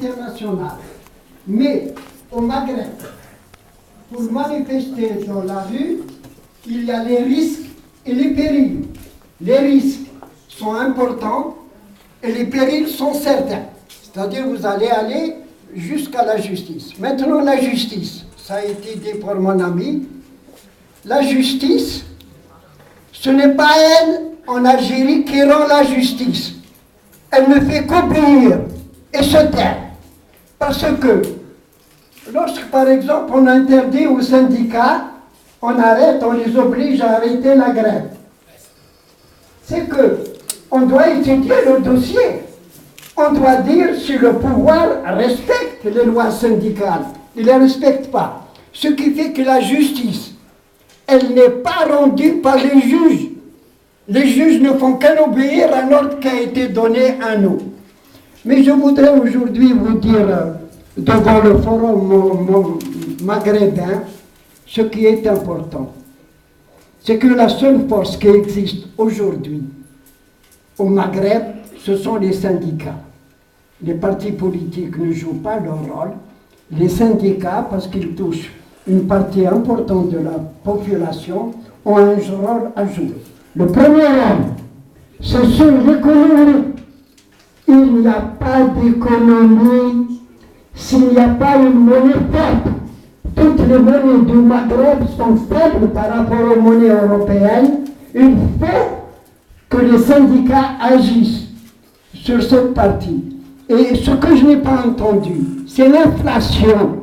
international. Mais au Maghreb, pour manifester dans la rue, il y a les risques et les périls. Les risques sont importants et les périls sont certains. C'est-à-dire que vous allez aller jusqu'à la justice. Maintenant, la justice, ça a été dit par mon ami, la justice, ce n'est pas elle en Algérie qui rend la justice. Elle ne fait qu'obéir et se taire. Parce que lorsque, par exemple, on interdit aux syndicats, on arrête, on les oblige à arrêter la grève. C'est que on doit étudier le dossier. On doit dire si le pouvoir respecte les lois syndicales. Il ne les respecte pas. Ce qui fait que la justice, elle n'est pas rendue par les juges. Les juges ne font qu'obéir à l'ordre qui a été donné à nous. Mais je voudrais aujourd'hui vous dire, devant le forum maghrébin, ce qui est important. C'est que la seule force qui existe aujourd'hui au Maghreb, ce sont les syndicats. Les partis politiques ne jouent pas leur rôle. Les syndicats, parce qu'ils touchent une partie importante de la population, ont un rôle à jouer. Le premier rôle, c'est sur l'économie. Il n'y a pas d'économie s'il n'y a pas une monnaie faible. Toutes les monnaies du Maghreb sont faibles par rapport aux monnaies européennes. Il faut que les syndicats agissent sur cette partie. Et ce que je n'ai pas entendu, c'est l'inflation.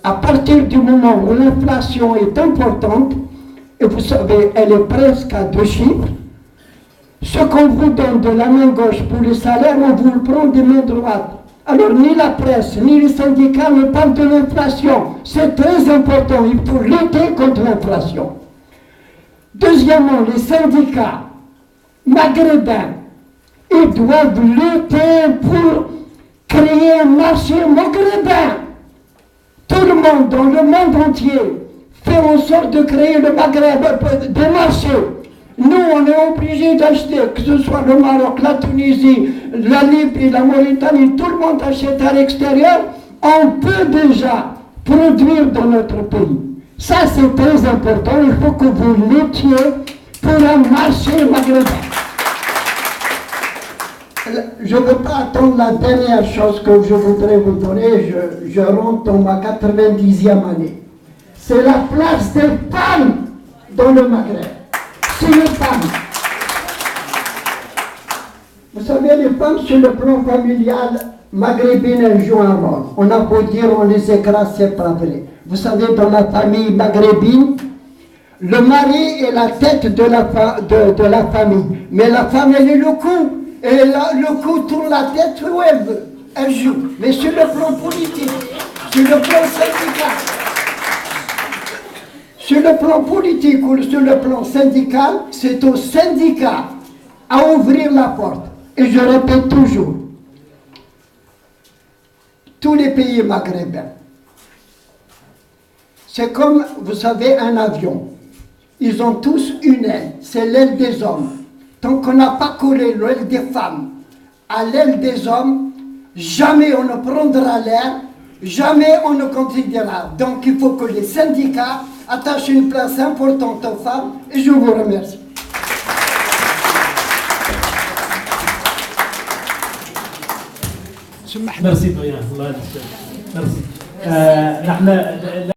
À partir du moment où l'inflation est importante, et vous savez, elle est presque à 2 chiffres, ce qu'on vous donne de la main gauche pour les salaires, on vous le prend des mains droites. Alors ni la presse, ni les syndicats ne parlent de l'inflation. C'est très important, il faut lutter contre l'inflation. Deuxièmement, les syndicats maghrébins, ils doivent lutter pour créer un marché maghrébin. Tout le monde, dans le monde entier, fait en sorte de créer le Maghreb, des marchés. Nous, on est obligés d'acheter, que ce soit le Maroc, la Tunisie, la Libye, la Mauritanie, tout le monde achète à l'extérieur. On peut déjà produire dans notre pays. Ça, c'est très important. Il faut que vous luttiez pour un marché maghrébin. Je ne veux pas attendre la dernière chose que je voudrais vous donner. Je rentre dans ma 90e année. C'est la place des femmes dans le Maghreb. C'est les femmes. Vous savez, les femmes, sur le plan familial, maghrébine, elles jouent un rôle. On a beau dire, on les écrase, c'est pas vrai. Vous savez, dans la famille maghrébine, le mari est la tête de la famille. Mais la femme, elle est le cou. Et le cou tourne la tête où elle veut. Elle joue. Mais sur le plan politique, sur le plan syndical, sur le plan politique ou sur le plan syndical, c'est au syndicat à ouvrir la porte. Et je répète toujours, tous les pays maghrébins, c'est comme, vous savez, un avion. Ils ont tous une aile, c'est l'aile des hommes. Tant qu'on n'a pas collé l'aile des femmes à l'aile des hommes, jamais on ne prendra l'air, jamais on ne considérera. Donc il faut que les syndicats attachent une place importante aux femmes et je vous remercie. Merci Doyen. Merci. نحن